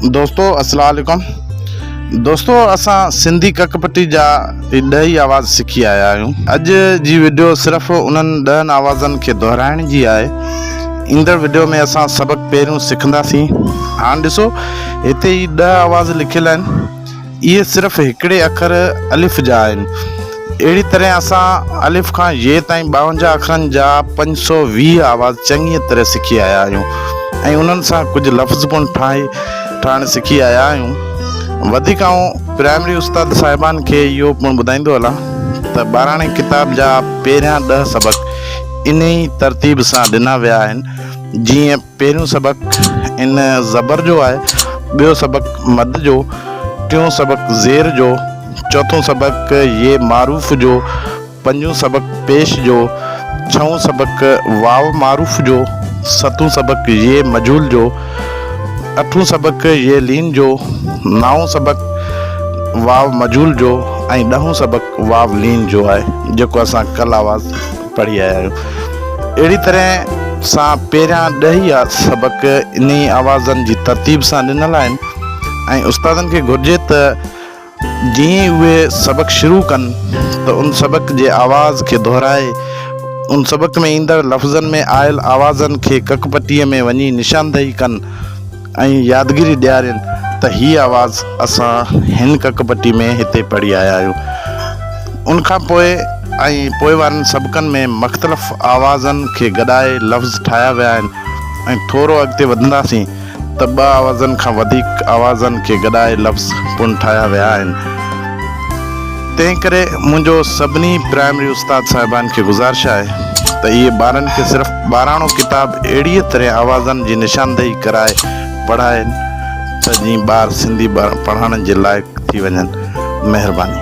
दोस्तों अस्सलाम वालेकुम। दोस्तों असां सिंधी ककपटी जा 10 आवाज़ सिखी आया आहियूं। अॼु जी वीडियो सिर्फ़ु उन्हनि 10 आवाज़नि खे दोहराइण जी आहे। ईंदड़ वीडियो में असां सबक़ पहिरियों सिखंदासीं। हाणे ॾिसो हिते ई 10 आवाज़ लिखियल आहिनि। इहे सिर्फ़ु हिकिड़े अखर अलिफ़ जा आहिनि। अहिड़ी तरह असां अलिफ़ खां ये ताईं 52 अखरनि जा 520 आवाज़ चङी तरह सिखी आया आहियूं ऐं उन्हनि सां कुझु लफ़्ज़ पिणु ठाहिण सिखी आया आहियूं। वधीक आउं प्राइमरी उस्ताद साहिबान खे इहो पिणु ॿुधाईंदो हलां त ॿाराणे किताब जा पहिरियां 10 सबक़ इन ई तरतीब सां ॾिना विया आहिनि। जीअं पहिरियों सबक़ इन ज़बर जो आहे, ॿियो सबक़ मद जो, टियों सबक़ ज़ेर जो, चौथों सबक़ ये मारूफ़ जो, पंजों सबक़ पेश जो, छहों सबक़ वाव मारूफ़ जो, सतों सबक़ ये मजूल जो, 8हों सबक़ ये लीन जो, 9हों सबक़ वाव मजूल जो ऐं 10हों सबक़ वाव लीन जो आहे जेको असां कल आवाज़ पढ़ी आया आहियूं। अहिड़ी तरह सां पहिरियां 10 सबक़ इन आवाज़नि जी तरतीब सां ॾिनल आहिनि ऐं उस्तादनि खे घुरिजे त जीअं उहे सबक़ शुरू कनि त उन सबक़ जे आवाज़ खे दोहराए उन सबक़ में ईंदड़ लफ़्ज़नि में आयल आवाज़नि खे ककपटीअ में वञी निशानदेही कनि ऐं यादगिरी ॾियारनि त हीअ आवाज़ असां हिन ककपटी में हिते पढ़ी आया आहियूं। उनखां पोइ ऐं पोइ वारनि सबक़नि में मुख़्तलिफ़ आवाज़नि खे गॾाए लफ़्ज़ ठाहिया विया आहिनि ऐं थोरो अॻिते वधंदासीं त 2 आवाज़नि खां वधीक आवाज़नि खे गॾाए लफ़्ज़ पिणु ठाहिया विया आहिनि। तंहिं करे मुंहिंजो सभिनी प्राइमरी उस्ताद साहिबान खे गुज़ारिश आहे त इहे ॿारनि खे सिर्फ़ु ॿाराणो किताब अहिड़ीअ तरह आवाज़नि जी निशानदेही कराए पढ़ाइनि त जीअं ॿार सिंधी पढ़ण जे लाइक़ु थी वञनि। महिरबानी।